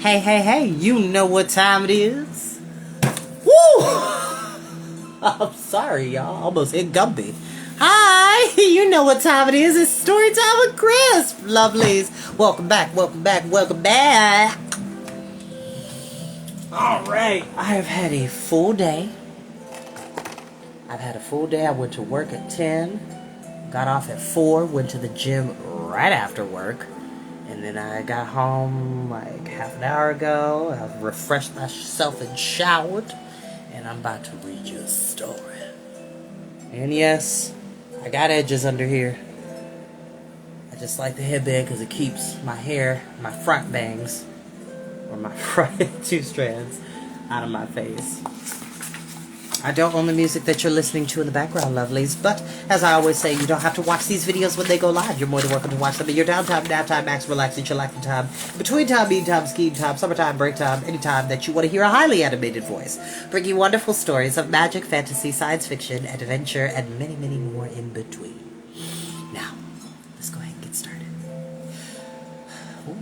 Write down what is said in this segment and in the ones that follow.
Hey, you know what time it is. Woo! I'm sorry, y'all. Almost hit Gumby. Hi! You know what time it is. It's story time with Chris. Lovelies. Welcome back. Alright. I have had a full day. I went to work at 10. Got off at 4. Went to the gym right after work. And then I got home like half an hour ago. I refreshed myself and showered. And I'm about to read you a story. And yes, I got edges under here. I just like the headband because it keeps my hair, my front bangs, or my front 2 strands, out of my face. I don't own the music that you're listening to in the background, lovelies, but as I always say, you don't have to watch these videos when they go live. You're more than welcome to watch them in your downtime, nap time, max, relaxing, chillaxing time, between time, mean time, skiing time, summertime, break time, any time that you want to hear a highly animated voice. Bring you wonderful stories of magic, fantasy, science fiction, adventure, and many, many more in between. Now, let's go ahead and get started. Ooh,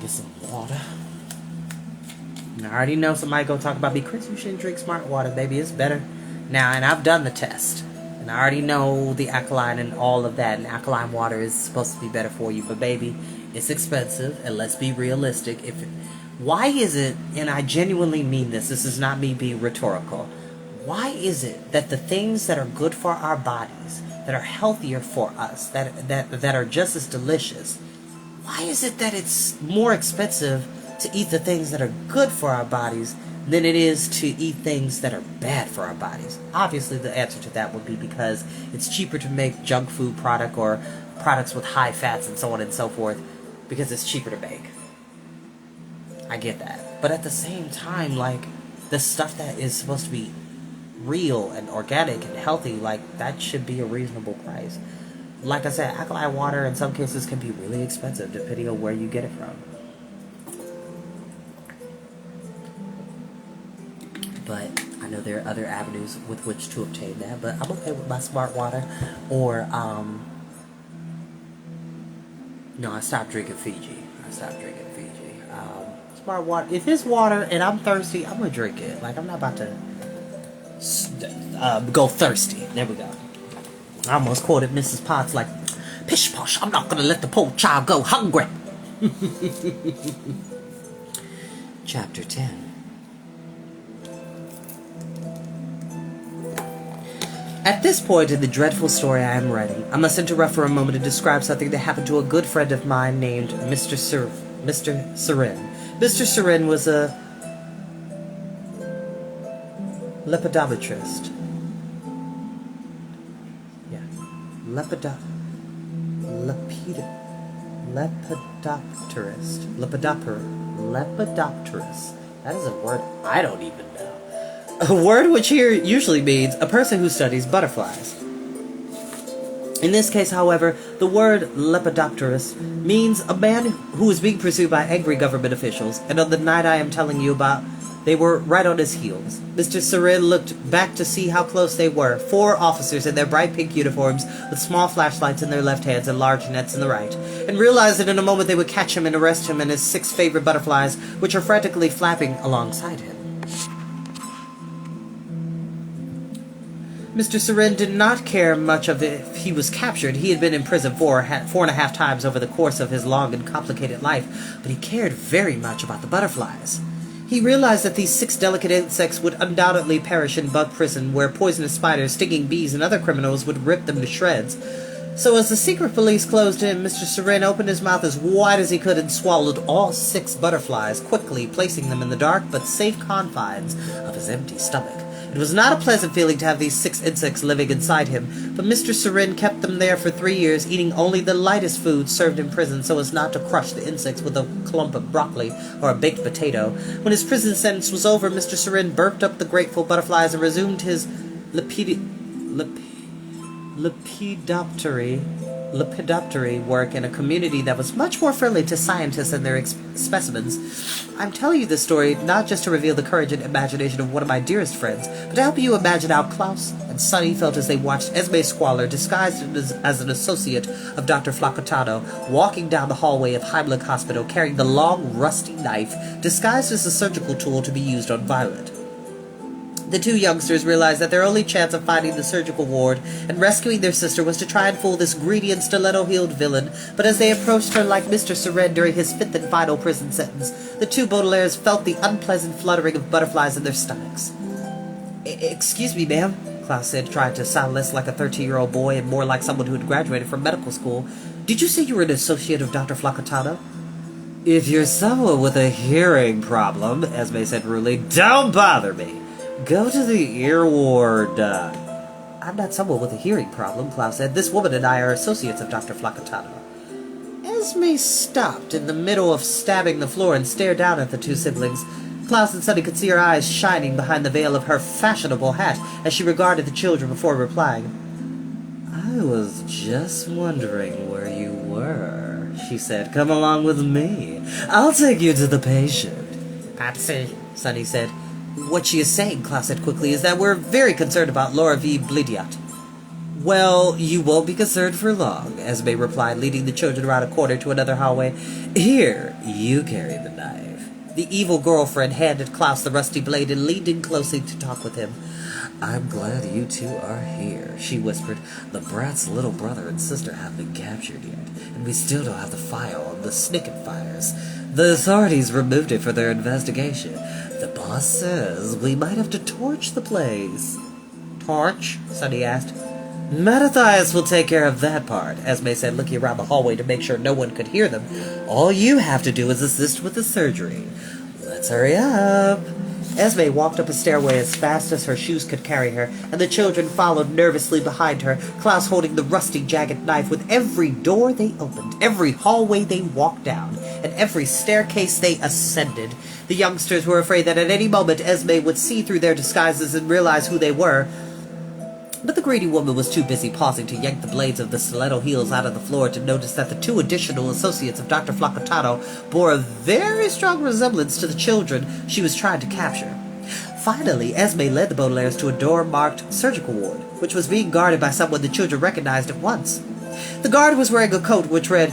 get some water. I already know somebody gonna talk about me. Chris, you shouldn't drink smart water, baby. It's better. Now, and I've done the test. And I already know the alkaline and all of that. And alkaline water is supposed to be better for you. But baby, it's expensive. And let's be realistic. Why is it, and I genuinely mean this is not me being rhetorical. Why is it that the things that are good for our bodies, that are healthier for us, that are just as delicious, why is it that it's more expensive to eat the things that are good for our bodies than it is to eat things that are bad for our bodies? Obviously, the answer to that would be because it's cheaper to make junk food product or products with high fats and so on and so forth, because it's cheaper to make. I get that. But at the same time, like, the stuff that is supposed to be real and organic and healthy, like, that should be a reasonable price. Like I said, alkaline water in some cases can be really expensive depending on where you get it from. But I know there are other avenues with which to obtain that. But I'm okay with my smart water. Or, no, I stopped drinking Fiji. Smart water. If it's water and I'm thirsty, I'm going to drink it. Like, I'm not about to go thirsty. There we go. I almost quoted Mrs. Potts like, pish posh, I'm not going to let the poor child go hungry. Chapter 10. At this point in the dreadful story I am writing, I must interrupt for a moment to describe something that happened to a good friend of mine named Mr. Surin. Mr. Surin was a lepidopterist. Yeah. Lepidopterist. That is a word I don't even know. A word which here usually means a person who studies butterflies. In this case, however, the word lepidopterist means a man who is being pursued by angry government officials, and on the night I am telling you about, they were right on his heels. Mr. Surin looked back to see how close they were. 4 officers in their bright pink uniforms with small flashlights in their left hands and large nets in the right, and realized that in a moment they would catch him and arrest him and his 6 favorite butterflies, which are frantically flapping alongside him. Mr. Surin did not care much of if he was captured. He had been in prison 4.5 times over the course of his long and complicated life, but he cared very much about the butterflies. He realized that these 6 delicate insects would undoubtedly perish in bug prison, where poisonous spiders, stinging bees, and other criminals would rip them to shreds. So as the secret police closed in, Mr. Surin opened his mouth as wide as he could and swallowed all 6 butterflies, quickly placing them in the dark but safe confines of his empty stomach. It was not a pleasant feeling to have these 6 insects living inside him, but Mr. Surin kept them there for 3 years, eating only the lightest food served in prison so as not to crush the insects with a clump of broccoli or a baked potato. When his prison sentence was over, Mr. Surin burped up the grateful butterflies and resumed his lepidoptery work in a community that was much more friendly to scientists and their specimens. I'm telling you this story not just to reveal the courage and imagination of one of my dearest friends, but to help you imagine how Klaus and Sonny felt as they watched Esme Squalor, disguised as an associate of Dr. Flacotano, walking down the hallway of Heimlich Hospital carrying the long, rusty knife disguised as a surgical tool to be used on Violet. The two youngsters realized that their only chance of finding the surgical ward and rescuing their sister was to try and fool this greedy and stiletto-heeled villain, but as they approached her like Mr. Surren during his fifth and final prison sentence, the two Baudelaires felt the unpleasant fluttering of butterflies in their stomachs. "Excuse me, ma'am," Klaus said, trying to sound less like a 13-year-old boy and more like someone who had graduated from medical school. "Did you say you were an associate of Dr. Flacotano?" "If you're someone with a hearing problem," Esme said rudely, "don't bother me. Go to the ear ward." "I'm not someone with a hearing problem," Klaus said. "This woman and I are associates of Dr. Flacotano." Esme stopped in the middle of stabbing the floor and stared down at the two siblings. Klaus and Sonny could see her eyes shining behind the veil of her fashionable hat as she regarded the children before replying. "I was just wondering where you were," she said. "Come along with me. I'll take you to the patient." "Patsy," Sonny said. "What she is saying," Klaus said quickly, "is that we're very concerned about Laura V. Blidiat." "Well, you won't be concerned for long," Esme replied, leading the children around a corner to another hallway. "Here, you carry the knife." The evil girlfriend handed Klaus the rusty blade and leaned in closely to talk with him. "I'm glad you two are here," she whispered. "The brat's little brother and sister haven't been captured yet, and we still don't have the file on the Snicket fires. The authorities removed it for their investigation. The boss says we might have to torch the place." "Torch?" Sonny asked. "Mattathias will take care of that part," Esme said, looking around the hallway to make sure no one could hear them. "All you have to do is assist with the surgery. Let's hurry up." Esme walked up a stairway as fast as her shoes could carry her, and the children followed nervously behind her, Klaus holding the rusty, jagged knife. With every door they opened, every hallway they walked down, and every staircase they ascended, the youngsters were afraid that at any moment Esme would see through their disguises and realize who they were. But the greedy woman was too busy pausing to yank the blades of the stiletto heels out of the floor to notice that the two additional associates of Dr. Flacotano bore a very strong resemblance to the children she was trying to capture. Finally, Esme led the Baudelaires to a door marked surgical ward, which was being guarded by someone the children recognized at once. The guard was wearing a coat which read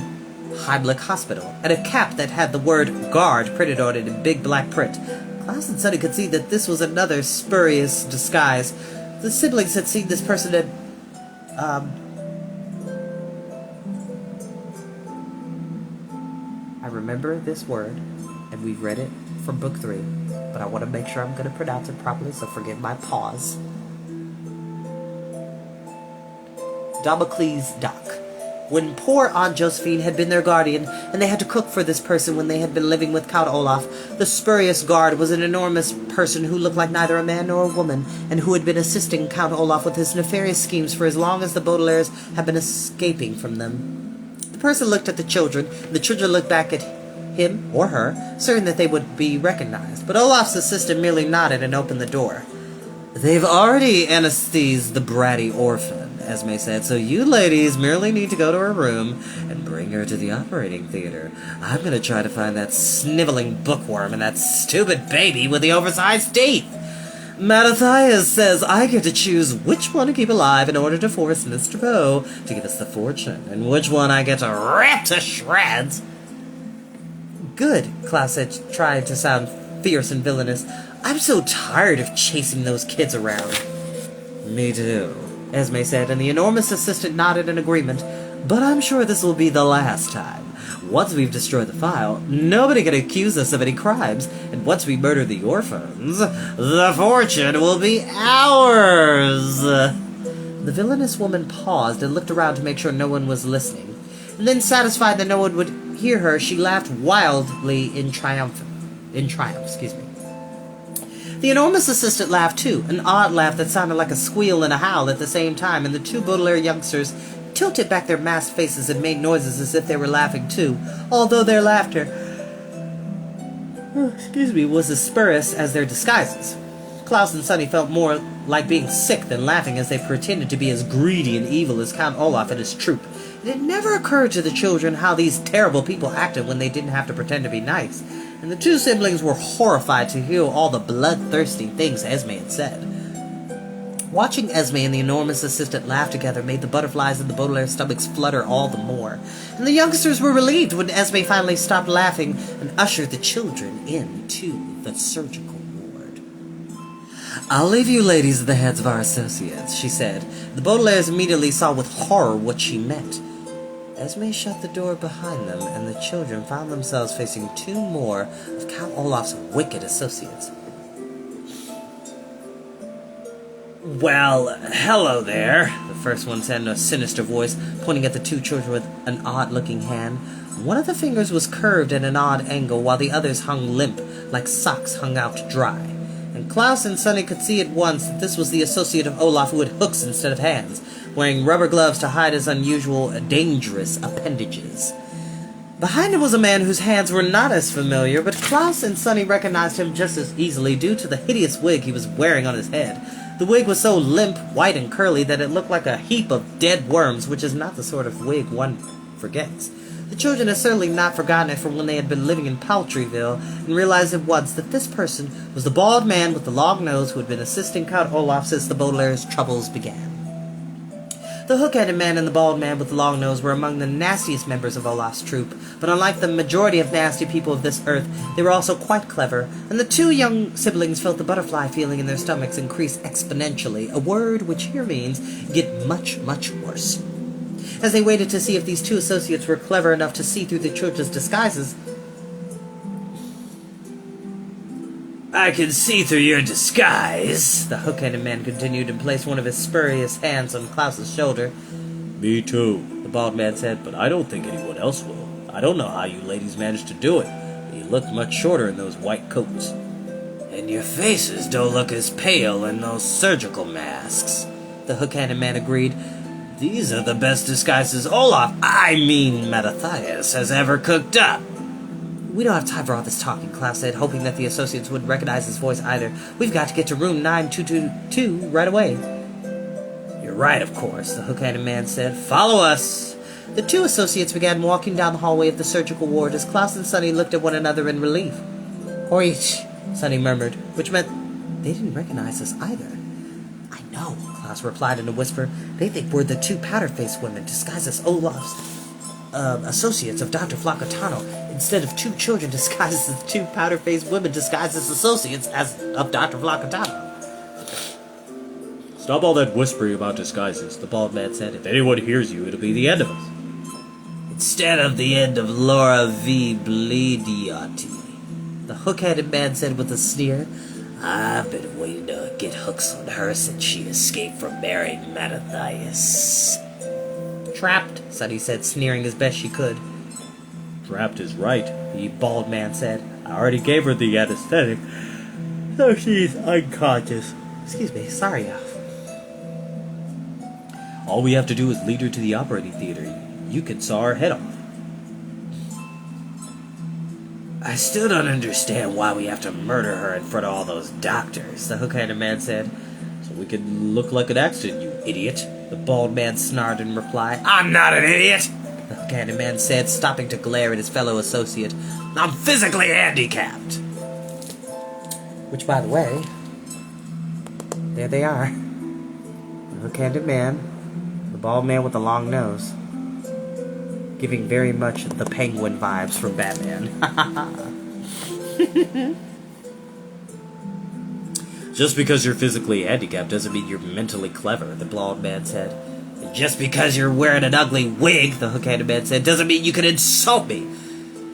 Heimlich Hospital, and a cap that had the word guard printed on it in big black print. Klaus and Sonny could see that this was another spurious disguise. The siblings had seen this person at, I remember this word, and we've read it from book 3, but I want to make sure I'm going to pronounce it properly, so forgive my pause. Damocles Dock. When poor Aunt Josephine had been their guardian, and they had to cook for this person when they had been living with Count Olaf, the spurious guard was an enormous person who looked like neither a man nor a woman, and who had been assisting Count Olaf with his nefarious schemes for as long as the Baudelaires had been escaping from them. The person looked at the children, and the children looked back at him or her, certain that they would be recognized, but Olaf's assistant merely nodded and opened the door. "They've already anesthetized the bratty orphan," Esme said, "so you ladies merely need to go to her room and bring her to the operating theater. I'm going to try to find that sniveling bookworm and that stupid baby with the oversized teeth. Mattathias says I get to choose which one to keep alive in order to force Mr. Poe to give us the fortune, and which one I get to rip to shreds." "Good," Klaus said, trying to sound fierce and villainous. "I'm so tired of chasing those kids around." "Me too," Esme said, and the enormous assistant nodded in agreement. "But I'm sure this will be the last time. Once we've destroyed the file, nobody can accuse us of any crimes, and once we murder the orphans, the fortune will be ours." The villainous woman paused and looked around to make sure no one was listening, and then, satisfied that no one would hear her, she laughed wildly in triumph. The enormous assistant laughed too, an odd laugh that sounded like a squeal and a howl at the same time, and the two Baudelaire youngsters tilted back their masked faces and made noises as if they were laughing too, although their laughter was as spurious as their disguises. Klaus and Sonny felt more like being sick than laughing as they pretended to be as greedy and evil as Count Olaf and his troop. It never occurred to the children how these terrible people acted when they didn't have to pretend to be nice. and the two siblings were horrified to hear all the bloodthirsty things Esme had said. Watching Esme and the enormous assistant laugh together made the butterflies in the Baudelaire's stomachs flutter all the more, and the youngsters were relieved when Esme finally stopped laughing and ushered the children into the surgical ward. "I'll leave you ladies at the heads of our associates," she said. The Baudelaires immediately saw with horror what she meant. Esme shut the door behind them, and the children found themselves facing two more of Count Olaf's wicked associates. "Well, hello there," the first one said in a sinister voice, pointing at the two children with an odd-looking hand. One of the fingers was curved at an odd angle, while the others hung limp, like socks hung out to dry. And Klaus and Sonny could see at once that this was the associate of Olaf who had hooks instead of hands, wearing rubber gloves to hide his unusual, dangerous appendages. Behind him was a man whose hands were not as familiar, but Klaus and Sonny recognized him just as easily due to the hideous wig he was wearing on his head. The wig was so limp, white, and curly that it looked like a heap of dead worms, which is not the sort of wig one forgets. The children had certainly not forgotten it from when they had been living in Paltryville, and realized at once that this person was the bald man with the long nose who had been assisting Count Olaf since the Baudelaire's troubles began. The hook-headed man and the bald man with the long nose were among the nastiest members of Olaf's troupe, but unlike the majority of nasty people of this earth, they were also quite clever, and the two young siblings felt the butterfly feeling in their stomachs increase exponentially, a word which here means get much, much worse. As they waited to see if these two associates were clever enough to see through the children's disguises, "I can see through your disguise," the hook-headed man continued, and placed one of his spurious hands on Klaus's shoulder. "Me too," the bald man said, "but I don't think anyone else will. I don't know how you ladies managed to do it. You look much shorter in those white coats." "And your faces don't look as pale in those surgical masks," the hook-headed man agreed. "These are the best disguises Olaf, Mattathias, has ever cooked up." "We don't have time for all this talking," Klaus said, hoping that the associates wouldn't recognize his voice either. "We've got to get to room 9222 right away." "You're right, of course," the hook-headed man said. "Follow us." The two associates began walking down the hallway of the surgical ward as Klaus and Sonny looked at one another in relief. "Hoich," Sonny murmured, which meant they didn't recognize us either. "I know," Klaus replied in a whisper. "They think we're the two powder-faced women disguised as Olaf's associates of Dr. Flacatano, instead of two children disguised as two powder-faced women disguised as associates of Dr. Flacatano." "Stop all that whispering about disguises," the bald man said. "If anyone hears you, it'll be the end of us." "Instead of the end of Laura V. Blediotti," the hook-headed man said with a sneer. "I've been waiting to get hooks on her since she escaped from marrying Mattathias." "Trapped," Sonny said, sneering as best she could. "Trapped is right," the bald man said. "I already gave her the anesthetic, so she's unconscious." "Excuse me, sorry, All we have to do is lead her to the operating theater. You can saw her head off." I still don't understand why we have to murder her in front of all those doctors," the hook-headed man said. "So we can look like an accident, you idiot," the bald man snarled in reply. "I'm not an idiot," the hook-headed man said, stopping to glare at his fellow associate. "I'm physically handicapped." Which, by the way, there they are. The hook-headed man, the bald man with the long nose, giving very much the Penguin vibes from Batman. "Just because you're physically handicapped doesn't mean you're mentally clever," the bald man said. "And just because you're wearing an ugly wig," the hook-headed man said, "doesn't mean you can insult me."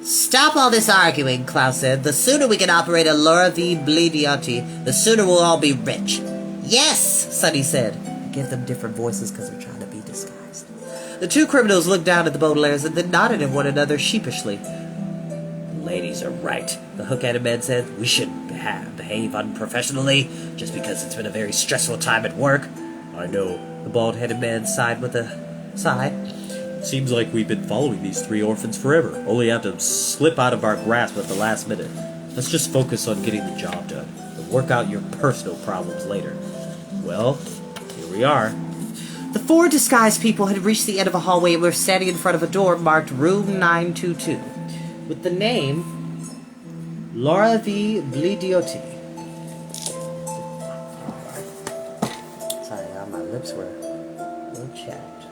"Stop all this arguing," Klaus said. "The sooner we can operate a Laura V. Blediotti, the sooner we'll all be rich." "Yes," Sonny said. I give them different voices because they're trying to be disguised. The two criminals looked down at the Baudelaires and then nodded at one another sheepishly. "The ladies are right," the hook-headed man said. "We shouldn't behave unprofessionally just because it's been a very stressful time at work." "I know," the bald-headed man sighed with a sigh. "Seems like we've been following these three orphans forever, only have to slip out of our grasp at the last minute. Let's just focus on getting the job done, and work out your personal problems later." Well, here we are. The four disguised people had reached the end of a hallway and were standing in front of a door marked Room 922, with the name Laura V. Blidiotti. Sorry, my lips were a little chapped.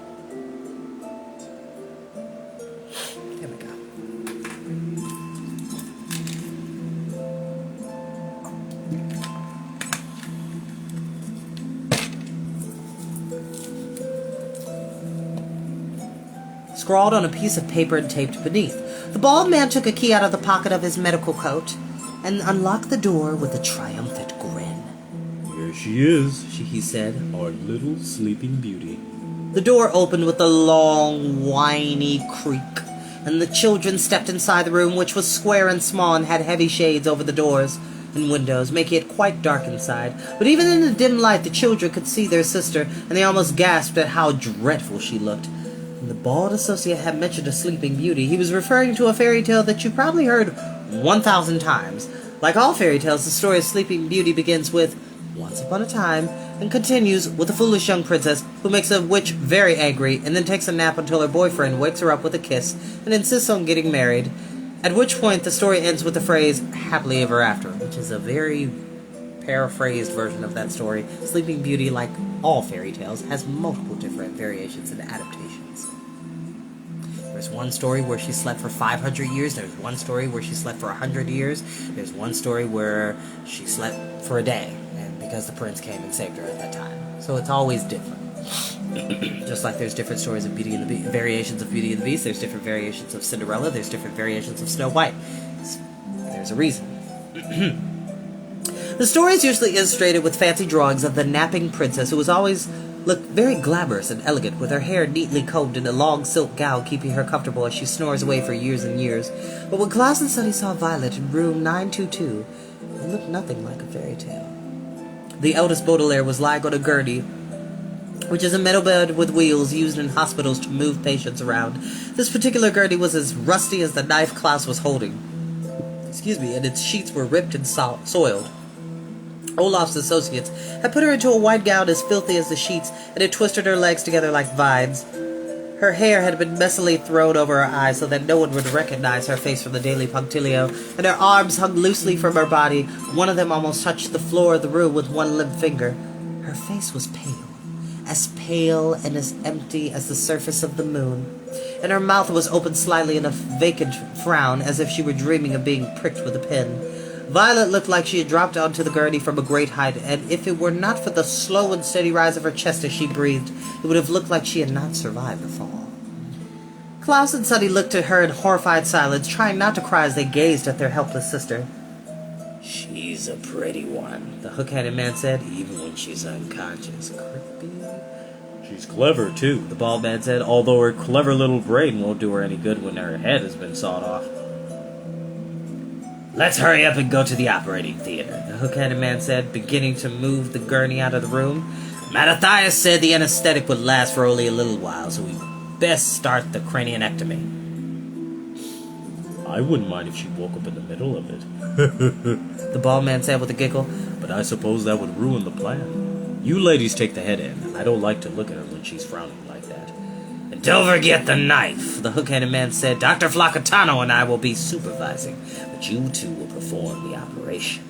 There we go. Scrawled on a piece of paper and taped beneath. The bald man took a key out of the pocket of his medical coat and unlocked the door with a triumphant grin. Here she is, he said, our little sleeping beauty. The door opened with a long, whiny creak, and the children stepped inside the room, which was square and small and had heavy shades over the doors and windows, making it quite dark inside. But even in the dim light, the children could see their sister, and they almost gasped at how dreadful she looked. The bald associate had mentioned a sleeping beauty. He was referring to a fairy tale that you probably heard 1,000 times. Like all fairy tales, the story of Sleeping Beauty begins with once upon a time and continues with a foolish young princess who makes a witch very angry and then takes a nap until her boyfriend wakes her up with a kiss and insists on getting married, at which point the story ends with the phrase happily ever after, which is a very paraphrased version of that story. Sleeping Beauty, like all fairy tales, has multiple different variations and adaptations. There's one story where she slept for 500 years. There's one story where she slept for 100 years. There's one story where she slept for a day, and because the prince came and saved her at that time. So it's always different. Just like there's different stories of Beauty and the Beast, variations of Beauty and the Beast. There's different variations of Cinderella. There's different variations of Snow White. There's a reason. The story is usually illustrated with fancy drawings of the napping princess who was always looked very glamorous and elegant, with her hair neatly combed in a long silk gown keeping her comfortable as she snores away for years and years. But when Klaus and Sonny saw Violet in room 922, it looked nothing like a fairy tale. The eldest Baudelaire was lying on a gurney, which is a metal bed with wheels used in hospitals to move patients around. This particular gurney was as rusty as the knife Klaus was holding. And its sheets were ripped and soiled. Olaf's associates had put her into a white gown as filthy as the sheets and had twisted her legs together like vines. Her hair had been messily thrown over her eyes so that no one would recognize her face from the daily punctilio, and her arms hung loosely from her body. One of them almost touched the floor of the room with one limp finger. Her face was pale and as empty as the surface of the moon, and her mouth was open slightly in a vacant frown, as if she were dreaming of being pricked with a pin. Violet looked like she had dropped onto the gurney from a great height, and if it were not for the slow and steady rise of her chest as she breathed, it would have looked like she had not survived the fall. Klaus and Sonny looked at her in horrified silence, trying not to cry as they gazed at their helpless sister. "She's a pretty one," the hook-handed man said, "even when she's unconscious." Creepy. She's clever, too, the bald man said, although her clever little brain won't do her any good when her head has been sawed off. "Let's hurry up and go to the operating theater," the hook-handed man said, beginning to move the gurney out of the room. "Mattathias said the anesthetic would last for only a little while, so we best start the cranionectomy." "I wouldn't mind if she woke up in the middle of it," the bald man said with a giggle. "But I suppose that would ruin the plan. You ladies take the head in. I don't like to look at her when she's frowning like that." "And don't forget the knife," the hook-handed man said. "Dr. Flacatano and I will be supervising, but you two will perform the operation."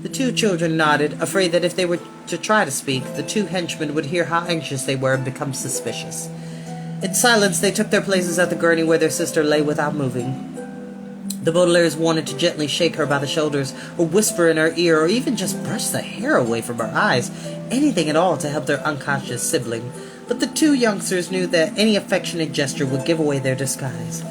The two children nodded, afraid that if they were to try to speak, the two henchmen would hear how anxious they were and become suspicious. In silence, they took their places at the gurney where their sister lay without moving. The Baudelaires wanted to gently shake her by the shoulders, or whisper in her ear, or even just brush the hair away from her eyes, anything at all to help their unconscious sibling. But the two youngsters knew that any affectionate gesture would give away their disguise.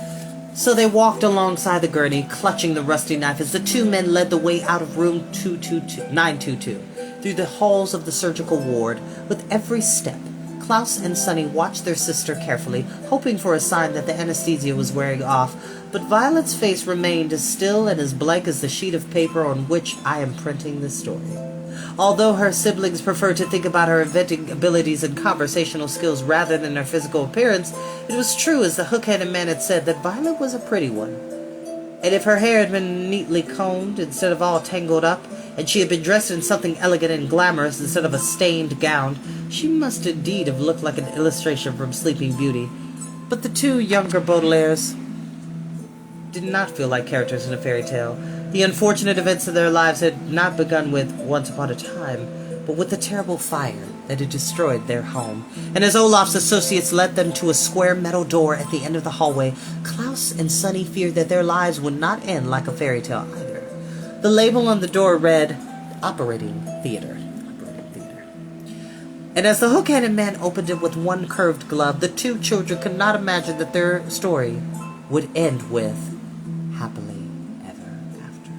So they walked alongside the gurney, clutching the rusty knife as the two men led the way out of room 922, through the halls of the surgical ward. With every step, Klaus and Sonny watched their sister carefully, hoping for a sign that the anesthesia was wearing off, but Violet's face remained as still and as blank as the sheet of paper on which I am printing this story. Although her siblings preferred to think about her inventing abilities and conversational skills rather than her physical appearance, it was true, as the hook-handed man had said, that Violet was a pretty one. And if her hair had been neatly combed instead of all tangled up, and she had been dressed in something elegant and glamorous instead of a stained gown, she must indeed have looked like an illustration from Sleeping Beauty. But the two younger Baudelaires did not feel like characters in a fairy tale. The unfortunate events of their lives had not begun with once upon a time, but with the terrible fire that had destroyed their home. And as Olaf's associates led them to a square metal door at the end of the hallway, Klaus and Sunny feared that their lives would not end like a fairy tale either. The label on the door read, Operating Theater. And as the hook-handed man opened it with one curved glove, the two children could not imagine that their story would end with happily ever after.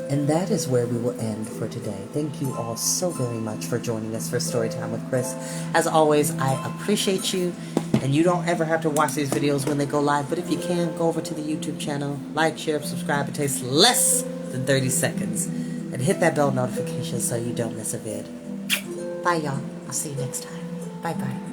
And that is where we will end for today. Thank you all so very much for joining us for Storytime with Chris. As always, I appreciate you. And you don't ever have to watch these videos when they go live. But if you can, go over to the YouTube channel. Like, share, subscribe. It takes less than 30 seconds. And hit that bell notification so you don't miss a vid. Bye, y'all. I'll see you next time. Bye-bye.